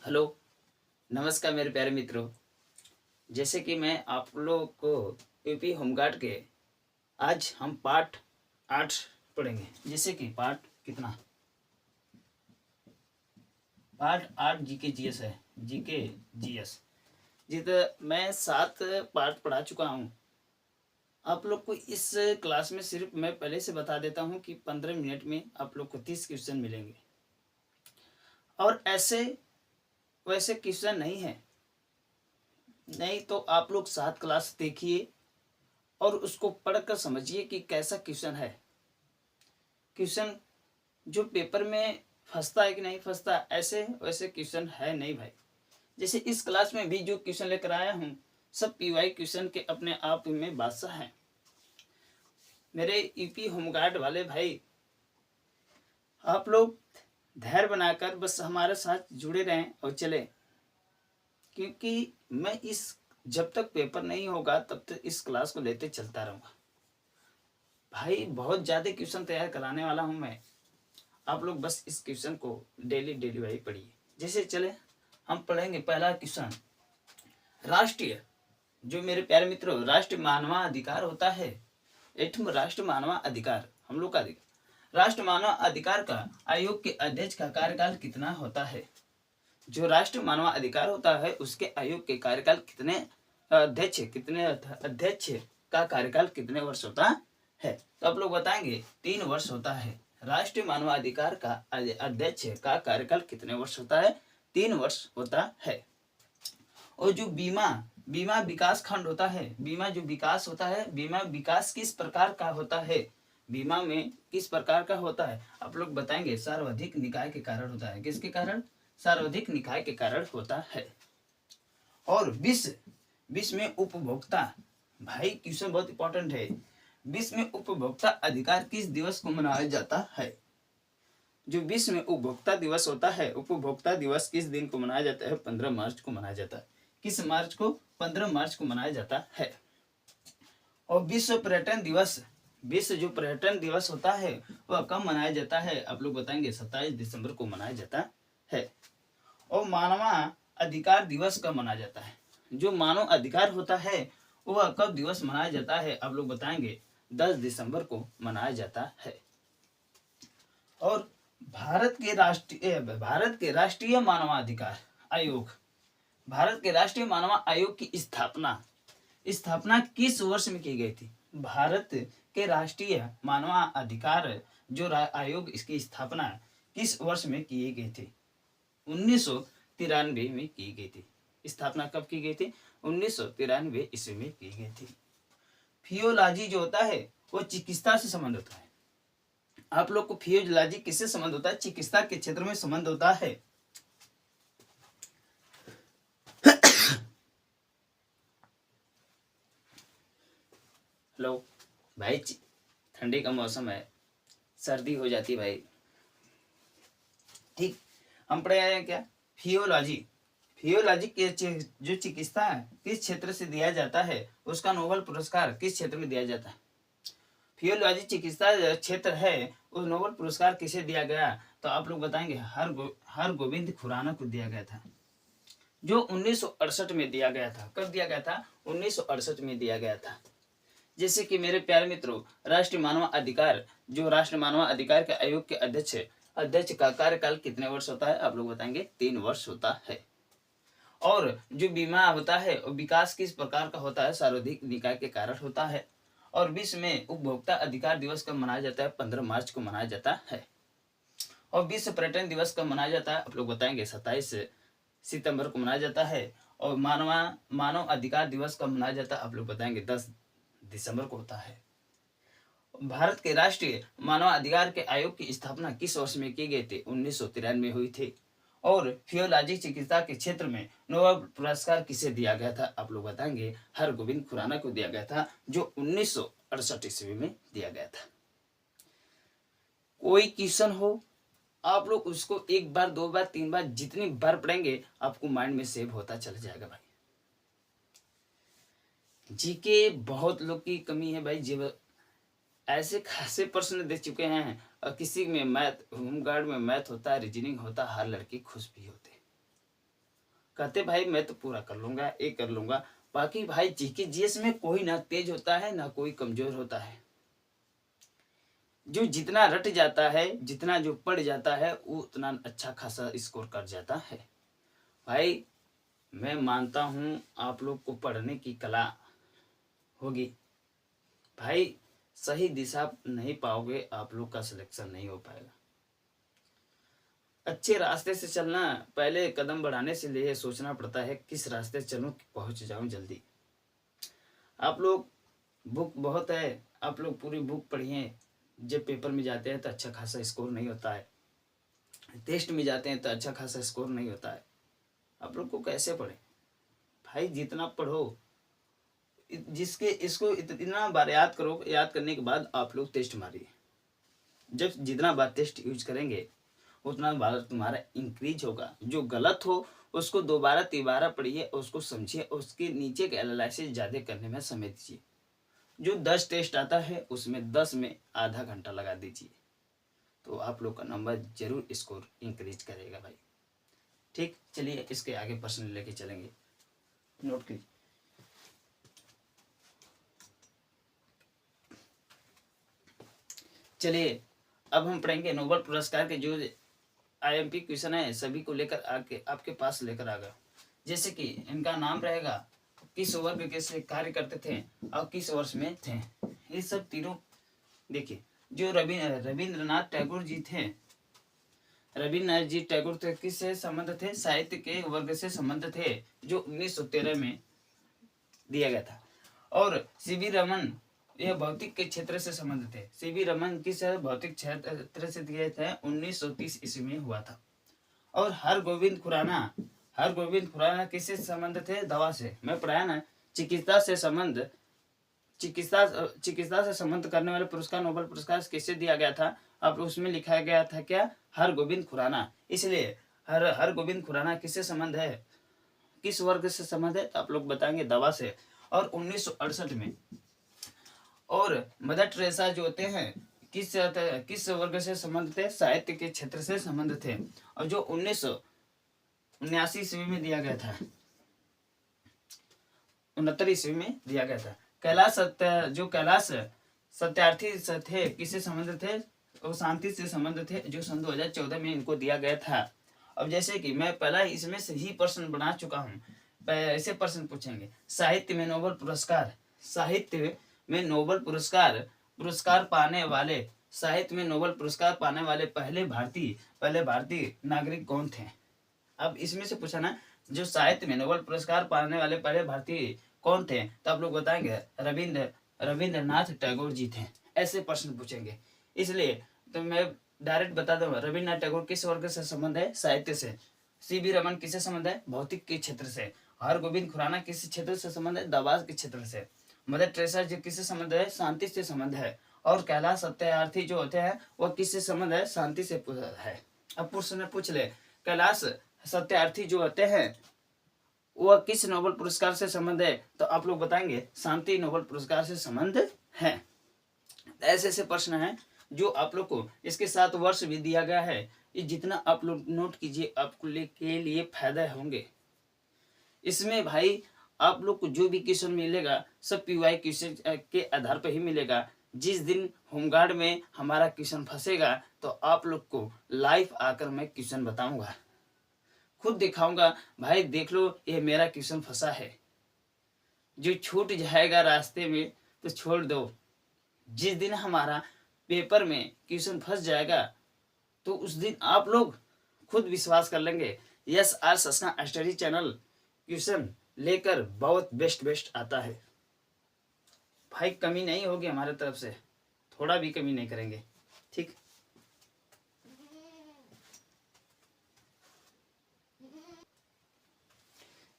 Hello, नमस्कार मेरे प्यारे मित्रों। जैसे कि मैं आप लोगों को यूपी होमगार्ड के आज हम पाठ 8 पढ़ेंगे। जैसे कि पाठ कितना, पाठ 8 जीके जीएस है। जीके जीएस जित मैं 7 पाठ पढ़ा चुका हूँ। आप लोग को इस क्लास में सिर्फ मैं पहले से बता देता हूँ कि 15 मिनट में आप लोग को 30 क्वेश्चन मिलेंगे और ऐसे वैसे क्वेश्चन नहीं है। नहीं तो आप लोग 7 क्लास देखिए और उसको पढ़कर समझिए कि कैसा क्वेश्चन है। क्वेश्चन जो पेपर में फंसता है कि नहीं फंसता, ऐसे वैसे क्वेश्चन है नहीं भाई। जैसे इस क्लास में भी जो क्वेश्चन लेकर आया हूँ सब पीवाई क्वेश्चन के अपने आप में बादशाह हैं। मेरे यूपी होमगार्ड वाले भाई, आप लोग धैर्य बनाकर बस हमारे साथ जुड़े रहें और चले, क्योंकि मैं इस जब तक पेपर नहीं होगा तब तक इस क्लास को लेते चलता रहूँगा भाई। बहुत ज़्यादा क्वेश्चन तैयार कराने वाला हूँ मैं। आप लोग बस इस क्वेश्चन को डेली डेली भाई पढ़िए। जैसे चले हम पढ़ेंगे पहला क्वेश्चन। राष्ट्रीय, जो मेरे प्यारे मित्रों, राष्ट्रीय मानवाधिकार होता है। एठम राष्ट्रीय मानवाधिकार, हम लोग का अधिकार। राष्ट्रीय मानवाधिकार का आयोग के अध्यक्ष का कार्यकाल कितना होता है? जो राष्ट्रीय मानवाधिकार होता है उसके आयोग के कार्यकाल कितने अध्यक्ष का कार्यकाल कितने वर्ष होता है? तो आप लोग बताएंगे 3 वर्ष होता है। राष्ट्रीय मानवाधिकार का अध्यक्ष का कार्यकाल कितने वर्ष होता है? 3 वर्ष होता है। और जो बीमा बीमा विकास खंड होता है, बीमा जो विकास होता है, बीमा विकास किस प्रकार का होता है? बीमा में किस प्रकार का होता है? आप लोग बताएंगे सर्वाधिक निकाय के कारण होता है। किसके कारण? सर्वाधिक निकाय के कारण होता है। और विश्व में उपभोक्ता, भाई क्वेश्चन बहुत इंपॉर्टेंट है। विश्व में उपभोक्ता अधिकार किस दिवस को मनाया जाता है? जो विश्व में उपभोक्ता दिवस होता है, उपभोक्ता दिवस किस दिन को मनाया जाता है? 15 मार्च को मनाया जाता है। किस मार्च को? 15 मार्च को मनाया जाता है। और विश्व पर्यटन दिवस, विश्व जो पर्यटन दिवस होता है वह कब मनाया जाता है? आप लोग बताएंगे 27 दिसंबर को मनाया जाता है। और मानव अधिकार दिवस कब मनाया जाता है? जो मानव अधिकार होता है वह कब दिवस मनाया जाता है? आप लोग बताएंगे 10 दिसंबर को मनाया जाता है। और भारत के राष्ट्रीय मानवाधिकार आयोग, भारत के राष्ट्रीय मानव आयोग की स्थापना किस वर्ष में की गई थी? भारत के राष्ट्रीय मानवाधिकार जो आयोग, इसकी स्थापना किस वर्ष में की गई थी? 1993 में की गई थी। स्थापना कब की गई थी? 1993 ईस्वी में की गई थी। फियोलॉजी जो होता है वो चिकित्सा से संबंध होता है। आप लोग को फियोलॉजी किससे संबंध होता है? चिकित्सा के क्षेत्र में संबंध होता है। हेलो भाई, ठंडी का मौसम है, सर्दी हो जाती भाई। ठीक, हम पढ़े आए हैं क्या? फियोलॉजी, फियोलॉजी के जो चिकित्सा किस क्षेत्र से दिया जाता है, उसका नोबेल पुरस्कार किस क्षेत्र में दिया जाता है? फियोलॉजी चिकित्सा क्षेत्र है, उस नोबेल पुरस्कार किसे दिया गया? तो आप लोग बताएंगे हर गोविंद खुराना को दिया गया था, जो 1968 में दिया गया था। कब दिया गया था? 1968 में दिया गया था। जैसे कि मेरे प्यारे मित्रों, राष्ट्रीय मानव अधिकार, जो राष्ट्रीय मानव अधिकार के आयोग के अध्यक्ष का कार्यकाल कितने वर्ष होता है? आप लोग बताएंगे 3 वर्ष होता है। और जो बीमा होता है विकास किस प्रकार का होता है? सर्वाधिक निकाय के कारण होता है। और विश्व में उपभोक्ता अधिकार दिवस कब मनाया जाता है? 15 मार्च को मनाया जाता है। और विश्व पर्यटन दिवस कब मनाया जाता है? आप लोग बताएंगे 27 सितंबर को मनाया जाता है। और मानव अधिकार दिवस कब मनाया जाता है? आप लोग बताएंगे 10 दिसंबर को होता है। भारत के राष्ट्रीय मानवाधिकार के आयोग की स्थापना किस वर्ष में की गई थी? 1993 में हुई थी। और फियोलॉजी चिकित्सा के क्षेत्र में नोबेल पुरस्कार किसे दिया गया था? आप लोग बताएंगे हर गोविंद खुराना को दिया गया था, जो 1968 ईस्वी में दिया गया था। कोई क्वेश्चन हो, आप लोग उसको 1 बार 2 बार 3 बार जितनी बार पढ़ेंगे आपको माइंड में सेव होता चला जाएगा भाई। जीके बहुत लोग की कमी है भाई, जीव ऐसे खासे प्रश्न दे चुके हैं। और किसी में मैथ, होमगार्ड में मैथ होता है, रीजनिंग होता है, हर लड़की खुश भी होते। कहते भाई मैं तो पूरा कर लूंगा, एक कर लूंगा। बाकी भाई जीएस में कोई ना तेज होता है ना कोई कमजोर होता है। जो जितना रट जाता है, जितना जो पढ़ जाता है, वो उतना अच्छा खासा स्कोर कर जाता है। भाई मैं मानता हूँ आप लोग को पढ़ने की कला होगी। भाई सही दिशा नहीं पाओगे, आप लोग का सिलेक्शन नहीं हो पाएगा। अच्छे रास्ते से चलना, पहले कदम बढ़ाने से लिए सोचना पड़ता है किस रास्ते से चलूं कि पहुंच जाऊं जल्दी। आप लोग बुक बहुत है, आप लोग पूरी बुक पढ़िए। जब पेपर में जाते हैं तो अच्छा खासा स्कोर नहीं होता है, टेस्ट में जाते हैं तो अच्छा खासा स्कोर नहीं होता है। आप लोग को कैसे पढ़े भाई, जितना पढ़ो, जिसके इसको इतना बार याद करो, याद करने के बाद आप लोग टेस्ट मारिए। जब जितना बार टेस्ट यूज करेंगे उतना बार तुम्हारा इंक्रीज होगा। जो गलत हो उसको दोबारा तिबारा पढ़िए, उसको समझिए, उसके नीचे के एनालिसिस ज़्यादा करने में समय दीजिए। जो 10 टेस्ट आता है उसमें 10 में आधा घंटा लगा दीजिए, तो आप लोग का नंबर जरूर स्कोर इंक्रीज करेगा भाई। ठीक, चलिए इसके आगे प्रश्न लेके चलेंगे, नोट कीजिए। चलिए अब हम पढ़ेंगे नोबेल पुरस्कार के जो आईएमपी क्वेश्चन है, सभी को लेकर आके आपके पास लेकर आ गया। जैसे कि इनका नाम रहेगा, किस वर्ग के से कार्य करते थे और किस वर्ष में थे। ये सब तीनों देखिए। जो रविंद्रनाथ टैगोर जी थे, रविन्द्रनाथ जी टैगोर थे, किससे संबंध थे? साहित्य के वर्ग से संबंध थे, जो 1913 में दिया गया था। और सीवी रमन, यह भौतिक के क्षेत्र से संबंध थे। सीवी रमन किस भौतिक क्षेत्र से दिए थे? 1930 ईस्वी में हुआ था। और हरगोविंद खुराना किससे संबंध थे? दवा से। मैं पढ़ाया ना, चिकित्सा से संबंध, चिकित्सा से संबंध करने वाले पुरस्कार, नोबेल पुरस्कार किससे दिया गया था? अब उसमें लिखा गया था क्या? हरगोविंद खुराना। इसलिए हरगोविंद खुराना किससे संबंध है, किस वर्ग से संबंध है? तो आप लोग बताएंगे दवा से। और 1968 में और मदर टेरेसा जो होते हैं किस वर्ग से संबंध थे? साहित्य के क्षेत्र से संबंध थे। और जो 1979 ईस्वी में दिया गया था, 69 ईस्वी में दिया गया था। कैलाश सत्यार्थी थे, किससे संबंध थे? वो शांति से संबंध थे, जो सन 2014 में इनको दिया गया था। अब जैसे कि मैं पहला इसमें से ही प्रश्न बना चुका हूँ, ऐसे प्रश्न पूछेंगे। साहित्य में नोबेल पुरस्कार, साहित्य में नोबेल पुरस्कार पाने वाले, साहित्य में नोबेल पुरस्कार पाने वाले पहले भारतीय नागरिक कौन थे? अब इसमें से पूछा ना, जो साहित्य में नोबेल पुरस्कार पाने वाले पहले भारतीय कौन थे? तो आप लोग बताएंगे रविंद्रनाथ टैगोर जी थे। ऐसे प्रश्न पूछेंगे। इसलिए तो मैं डायरेक्ट बता दूंगा, रविन्द्रनाथ टैगोर किस वर्ग से संबंध है? साहित्य से। सीवी रमन किससे संबंध है? भौतिक के क्षेत्र से। हरगोविंद खुराना किस क्षेत्र से संबंध है? दवा के क्षेत्र से। मदर टेरेसा जी किससे संबंध है? शांति से संबंध है। और कैलाश सत्यार्थी जो होते हैं वह किससे संबंध है? शांति से है। अब प्रश्न पूछ ले, कैलाश सत्यार्थी जो होते हैं वह किस नोबेल पुरस्कार से संबंध है? तो आप लोग बताएंगे शांति नोबेल पुरस्कार से संबंध है। ऐसे ऐसे प्रश्न हैं जो आप लोग को, इसके साथ वर्ष भी दिया गया है। ये जितना आप लोग नोट कीजिए आपको के लिए फायदा होंगे। इसमें भाई आप लोग को जो भी क्वेश्चन मिलेगा सब पीवाई क्वेश्चन के आधार पर ही मिलेगा। जिस दिन होमगार्ड में हमारा क्वेश्चन फंसेगा तो आप लोग को लाइव आकर मैं क्वेश्चन बताऊंगा, खुद दिखाऊंगा। भाई देख लो ये मेरा क्वेश्चन फंसा है। जो छूट जाएगा रास्ते में तो छोड़ दो। जिस दिन हमारा पेपर में क्वेश्चन फंस जाएगा तो उस दिन आप लोग खुद विश्वास कर लेंगे। यस आर सस्ना स्टडी चैनल क्वेश्चन लेकर बहुत बेस्ट आता है भाई। कमी नहीं होगी हमारे तरफ से, थोड़ा भी कमी नहीं करेंगे। ठीक,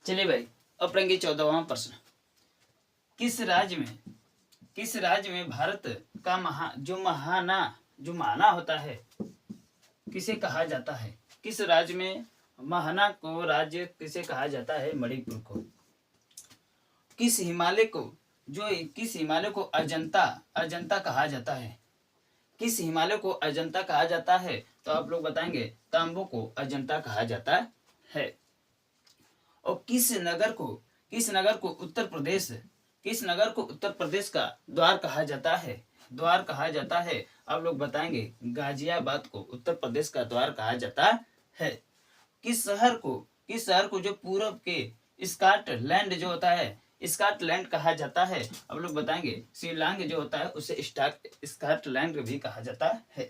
चलिए भाई अब पढ़ेंगे 14वां प्रश्न। किस राज्य में भारत का महाना होता है किसे कहा जाता है? किस राज्य में महाना को राज्य किसे कहा जाता है? मणिपुर को। किस हिमालय को अजंता कहा जाता है? किस हिमालय को अजंता कहा जाता है? तो आप लोग बताएंगे तांबू को अजंता कहा जाता है। और किस नगर को उत्तर प्रदेश का द्वार कहा जाता है? द्वार कहा जाता है, आप लोग बताएंगे। गाजियाबाद को उत्तर प्रदेश का द्वार कहा जाता है। किस शहर को जो पूरब के स्कॉटलैंड जो होता है, स्कॉटलैंड कहा जाता है? आप लोग बताएंगे। शिलांग जो होता है उसे स्कॉटलैंड भी कहा जाता है।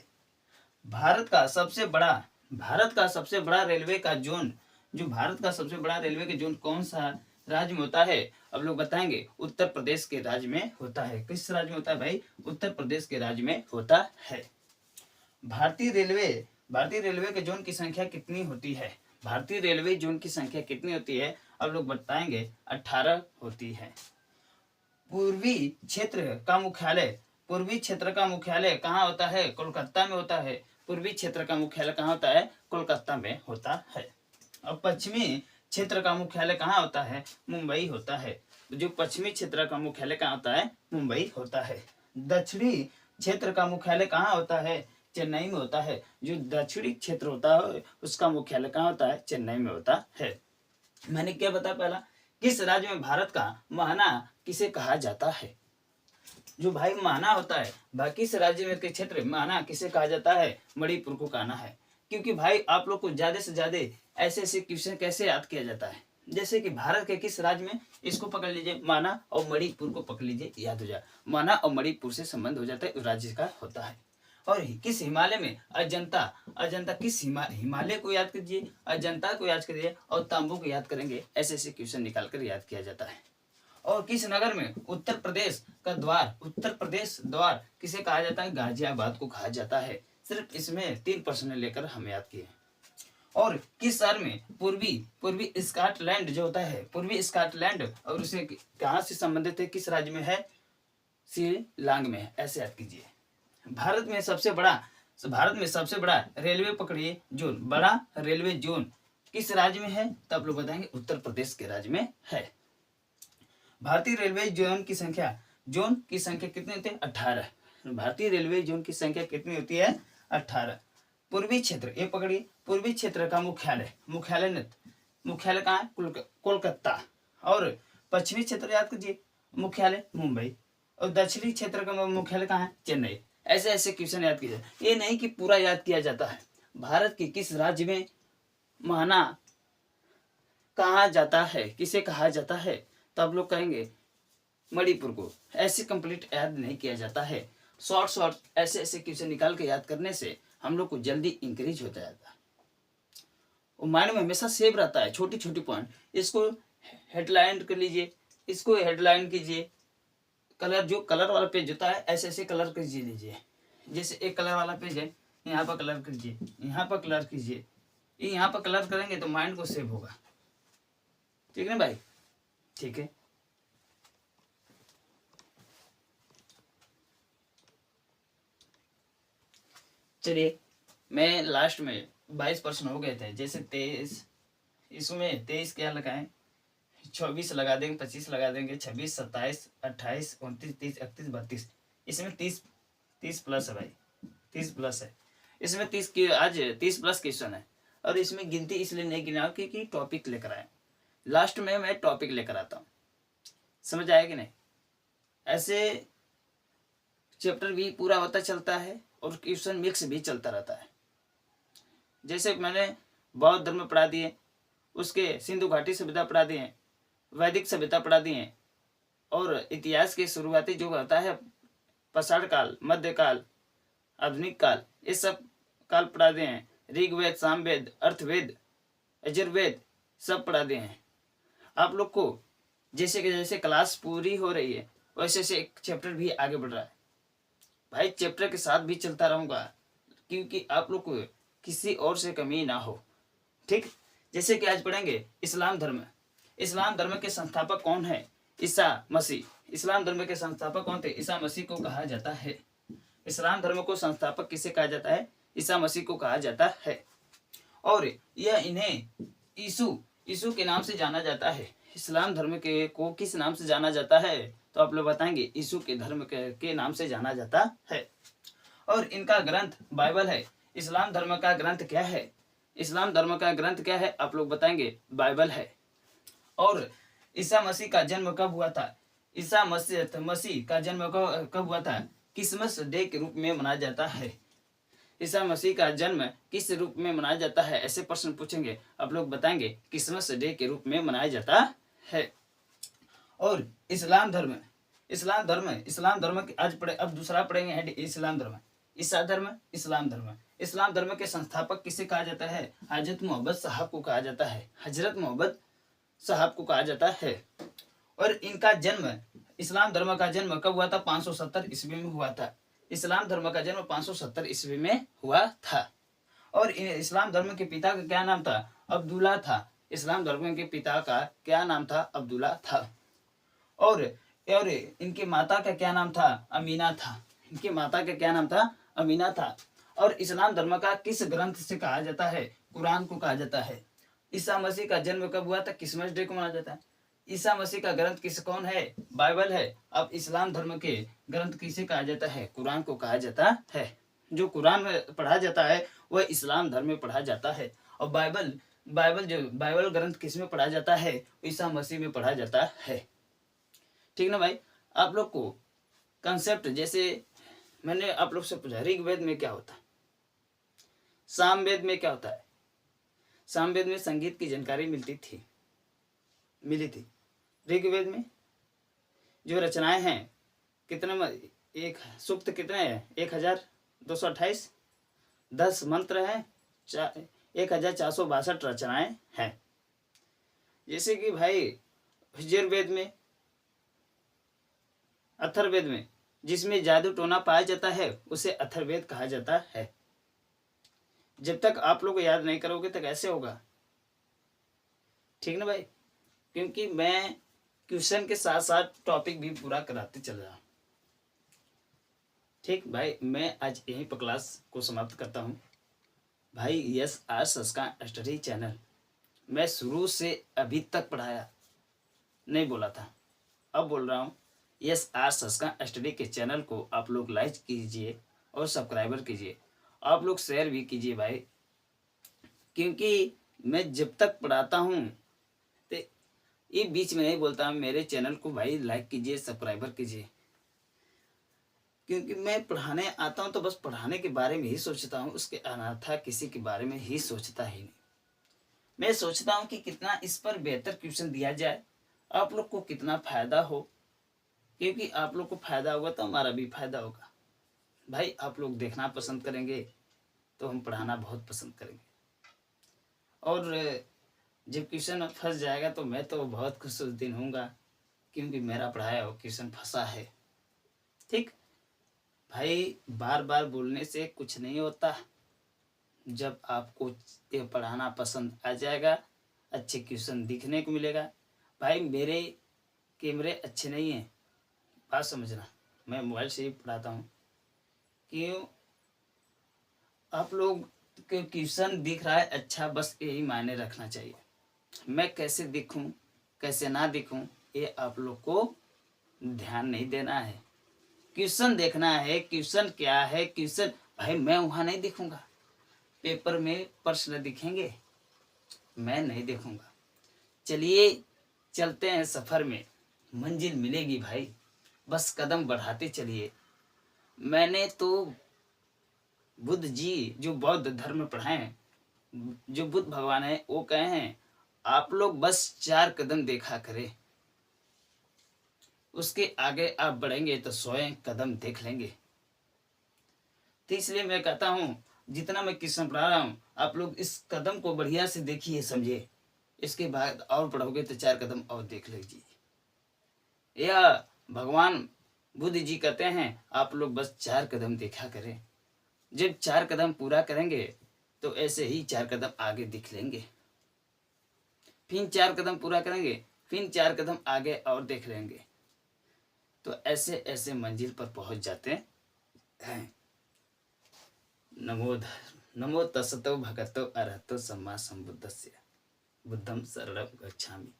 भारत का सबसे बड़ा रेलवे का जोन कौन सा राज्य में होता है? अब लोग बताएंगे उत्तर प्रदेश के राज्य में होता है। किस राज्य में होता है भाई? उत्तर प्रदेश के राज्य में होता है। भारतीय रेलवे के जोन की संख्या कितनी होती है? भारतीय रेलवे जोन की संख्या कितनी होती है? अब लोग बताएंगे 18 होती है। पूर्वी क्षेत्र का मुख्यालय कहाँ होता है? कोलकाता में होता है। पूर्वी क्षेत्र का मुख्यालय कहाँ होता है? कोलकाता में होता है। और पश्चिमी क्षेत्र का मुख्यालय कहाँ होता है? मुंबई होता है। जो पश्चिमी क्षेत्र का मुख्यालय कहाँ होता है? मुंबई होता है। दक्षिणी क्षेत्र का मुख्यालय कहाँ होता है? चेन्नई में होता है। जो दक्षिणी क्षेत्र होता है उसका मुख्यालय कहाँ होता है? चेन्नई में होता है। मैंने क्या बताया पहला? किस राज्य में भारत का महाना किसे कहा जाता है? जो भाई महाना होता है, बाकी से राज्य में के क्षेत्र महाना किसे कहा जाता है? मणिपुर को कहना है। क्योंकि भाई आप लोग को ज्यादा से ज्यादा ऐसे क्वेश्चन कैसे याद किया जाता है? जैसे कि भारत के किस राज्य में, इसको पकड़ लीजिए, माना और मणिपुर को पकड़ लीजिए, याद हो जाए। माना और मणिपुर से संबंध हो जाता है, राज्य का होता है। और किस हिमालय में अजंता किस हिमालय को याद कीजिए, अजंता को याद करिए और तांबू को याद करेंगे। ऐसे क्वेश्चन निकाल कर याद किया जाता है। और किस नगर में उत्तर प्रदेश द्वार किसे कहा जाता है? गाजियाबाद को कहा जाता है। सिर्फ इसमें 3 प्रश्न लेकर हम याद किए। और किस शहर में पूर्वी स्कॉटलैंड जो होता है, पूर्वी स्कॉटलैंड और उसे कहाँ से संबंधित है? किस राज्य में है? शिलांग में है। ऐसे याद कीजिए। भारत में सबसे बड़ा रेलवे पकड़िए जोन, बड़ा रेलवे जोन किस राज्य में है? तो आप लोग बताएंगे उत्तर प्रदेश के राज्य में है। भारतीय रेलवे जोन की संख्या कितनी होती है? 18। भारतीय रेलवे जोन की संख्या कितनी होती है? 18। पूर्वी क्षेत्र, ये पकड़िए, पूर्वी क्षेत्र का मुख्यालय कहाँ है? कोलकाता। और पश्चिमी क्षेत्र याद कीजिए, मुख्यालय मुंबई। और दक्षिणी क्षेत्र का मुख्यालय कहाँ है? चेन्नई। ऐसे क्वेश्चन याद कीजिए। ये नहीं कि पूरा याद किया जाता है। भारत के किस राज्य में महाना कहा जाता है, किसे कहा जाता है? तो आप लोग कहेंगे मणिपुर को। ऐसे कंप्लीट याद नहीं किया जाता है। शॉर्ट ऐसे क्वेश्चन निकाल के याद करने से हम लोग को जल्दी इंक्रीज होता जाता है और माइंड में हमेशा सेव रहता है। छोटी पॉइंट, इसको हेडलाइन कर लीजिए, इसको हेडलाइन कीजिए। जो कलर वाला पेज होता है ऐसे कलर कीजिए लीजिए। जैसे एक कलर वाला पेज है, यहाँ पर कलर कीजिए, यहाँ पर कलर कीजिए। यहाँ पर कलर करेंगे तो माइंड को सेव होगा। ठीक है ना भाई? ठीक है। चलिए, मैं लास्ट में 22 प्रश्न हो गए थे। जैसे 23, इसमें 23 क्या लगाएं? 24 लगा देंगे, 25 लगा देंगे, 26, 27, 28, 29, 30, 31, 32। इसमें 30 प्लस है भाई, 30 प्लस है। इसमें 30 की आज 30 प्लस क्वेश्चन है। और इसमें गिनती इसलिए नहीं गिना क्योंकि टॉपिक लेकर आए। लास्ट में मैं टॉपिक लेकर आता हूँ। समझ आया कि नहीं? ऐसे चैप्टर भी पूरा होता चलता है और क्वेश्चन मिक्स भी चलता रहता है। जैसे मैंने बौद्ध धर्म पढ़ा दिए, उसके सिंधु घाटी सभ्यता पढ़ा दिए, वैदिक सभ्यता पढ़ा दिए, और इतिहास के शुरुआती जो होता है पाषाण काल, मध्यकाल, आधुनिक काल, ये सब काल पढ़ा दिए हैं। ऋग्वेद, सामवेद, अर्थवेद, यजुर्वेद सब पढ़ा दिए हैं। आप लोग को जैसे क्लास पूरी हो रही है वैसे से एक चैप्टर भी आगे बढ़ रहा है भाई। चैप्टर के साथ भी चलता रहूंगा क्योंकि आप लोग को किसी और से कमी ना हो। ठीक, जैसे कि आज पढ़ेंगे इस्लाम धर्म। इस्लाम धर्म के संस्थापक कौन है? ईसा मसीह। इस्लाम धर्म के संस्थापक कौन थे? ईसा मसीह को कहा जाता है। इस्लाम धर्म को संस्थापक किसे कहा जाता है? ईसा मसीह को कहा जाता है। और यह इन्हें यीशु के नाम से जाना जाता है। इस्लाम धर्म के को किस नाम से जाना जाता है? तो आप लोग बताएंगे यीशु के धर्म के नाम से जाना जाता है। और इनका ग्रंथ बाइबल है। इस्लाम धर्म का ग्रंथ क्या है? इस्लाम धर्म का ग्रंथ क्या है? आप लोग बताएंगे बाइबल है। और ईसा मसीह का जन्म कब हुआ था? ईसा मसीह का जन्म कब हुआ था? क्रिसमस डे के रूप में मनाया जाता है। ईसा मसीह का जन्म किस रूप में मनाया जाता है? ऐसे प्रश्न पूछेंगे, आप लोग बताएंगे क्रिसमस डे के रूप में मनाया जाता है। और इस्लाम धर्म आज पढ़े, अब दूसरा पढ़ेंगे इस्लाम धर्म। ईसा धर्म, इस्लाम धर्म। इस्लाम धर्म के संस्थापक किसे कहा जाता है? हजरत मोहम्मद साहब को कहा जाता है। हजरत मोहम्मद साहब को कहा जाता है। और इनका जन्म, इस्लाम धर्म का जन्म कब हुआ था? 570 ईस्वी में हुआ था। इस्लाम धर्म का जन्म 570 ईस्वी में हुआ था। और इस्लाम धर्म के पिता का क्या नाम था? अब्दुल्ला था। इस्लाम धर्म के पिता का क्या नाम था? अब्दुल्ला था। और इनके माता का क्या नाम था? अमीना था। इनके माता का क्या नाम था? अमीना था। और इस्लाम धर्म का किस ग्रंथ से कहा जाता है? कुरान को कहा जाता है। ईसा मसीह का जन्म कब हुआ था? क्रिसमस डे को मनाया जाता है। ईसा मसीह का ग्रंथ कौन है? बाइबल है। अब इस्लाम धर्म के ग्रंथ किसे कहा जाता है? कुरान को कहा जाता है। जो कुरान में पढ़ा जाता है वह इस्लाम धर्म में पढ़ा जाता है। और बाइबल ग्रंथ किस में पढ़ा जाता है? ईसा मसीह में पढ़ा जाता है। ठीक ना भाई? आप लोग को कंसेप्ट, जैसे मैंने आप लोग से पूछा ऋग्वेद में क्या होता है, सामवेद में क्या होता है। सामवेद में संगीत की जानकारी मिली थी। ऋग्वेद में जो रचनाएं हैं कितने, एक सूक्त कितने हैं? 1228। 10 मंत्र हैं, 1462 रचनाएं हैं। जैसे कि भाई यजुर्वेद में, अथर्ववेद में जिसमें जादू टोना पाया जाता है उसे अथर्ववेद कहा जाता है। जब तक आप लोग याद नहीं करोगे तो कैसे होगा? ठीक ना भाई? क्योंकि मैं क्वेश्चन के साथ साथ टॉपिक भी पूरा कराते चल रहा हूँ। ठीक भाई, मैं आज यहीं पर क्लास को समाप्त करता हूँ। भाई यस आर संस्कार स्टडी चैनल मैं शुरू से अभी तक पढ़ाया नहीं बोला था, अब बोल रहा हूँ। यस आर संस्कार स्टडी के चैनल को आप लोग लाइक कीजिए और सब्सक्राइबर कीजिए। आप लोग शेयर भी कीजिए भाई, क्योंकि मैं जब तक पढ़ाता हूँ तो ये बीच में नहीं बोलता हूँ मेरे चैनल को भाई लाइक कीजिए, सब्सक्राइबर कीजिए। क्योंकि मैं पढ़ाने आता हूँ तो बस पढ़ाने के बारे में ही सोचता हूँ, उसके अनाथा किसी के बारे में ही सोचता ही नहीं। मैं सोचता हूँ कि कितना इस पर बेहतर क्वेश्चन दिया जाए, आप लोग को कितना फायदा हो, क्योंकि आप लोग को फायदा होगा तो हमारा भी फायदा होगा। भाई आप लोग देखना पसंद करेंगे तो हम पढ़ाना बहुत पसंद करेंगे। और जब क्वेश्चन फंस जाएगा तो मैं तो बहुत खुश उस दिन होऊंगा, क्योंकि मेरा पढ़ाया हुआ क्वेश्चन फंसा है। ठीक भाई, बार बार बोलने से कुछ नहीं होता। जब आपको ये पढ़ाना पसंद आ जाएगा, अच्छे क्वेश्चन दिखने को मिलेगा। भाई मेरे कैमरे अच्छे नहीं हैं, बात समझना, मैं मोबाइल से ही पढ़ाता हूँ। क्यों? आप लोग के क्वेश्चन दिख रहा है अच्छा, बस यही मायने रखना चाहिए। मैं कैसे दिखूं कैसे ना दिखूं ये आप लोग को ध्यान नहीं देना है, क्वेश्चन देखना है। क्वेश्चन क्या है? क्वेश्चन भाई मैं वहाँ नहीं दिखूंगा, पेपर में प्रश्न दिखेंगे, मैं नहीं देखूंगा। चलिए चलते हैं सफर में, मंजिल मिलेगी भाई, बस कदम बढ़ाते चलिए। मैंने तो बुद्ध जी जो बौद्ध धर्म पढ़ाए, जो बुद्ध भगवान है, वो कहे हैं आप लोग बस 4 कदम देखा करें, उसके आगे आप बढ़ेंगे तो 100 कदम देख लेंगे। तो इसलिए मैं कहता हूँ जितना मैं क्वेश्चन पढ़ा रहा हूँ आप लोग इस कदम को बढ़िया से देखिए, समझिए। इसके बाद और पढ़ोगे तो 4 कदम और देख लीजिए। या भगवान बुद्ध जी कहते हैं आप लोग बस 4 कदम देखा करें। जब 4 कदम पूरा करेंगे तो ऐसे ही 4 कदम आगे दिख लेंगे, फिर 4 कदम पूरा करेंगे, फिर 4 कदम आगे और देख लेंगे, तो ऐसे ऐसे मंजिल पर पहुंच जाते हैं। नमो तस्सतो भगवतो अरहतो सम्मा सम्बुद्धस्य बुद्धं शरणं गच्छामि,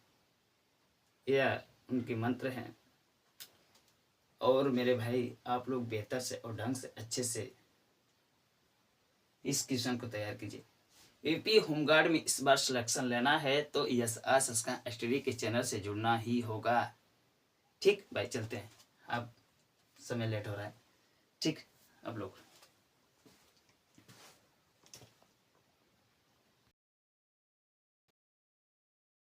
यह उनके मंत्र हैं। और मेरे भाई आप लोग बेहतर से और ढंग से अच्छे से इस क्वेश्चन को तैयार कीजिए। यूपी होमगार्ड में इस बार सिलेक्शन लेना है तो यस आस संस्कार स्टडी के चैनल से जुड़ना ही होगा। ठीक भाई, चलते हैं, अब समय लेट हो रहा है। ठीक, अब लोग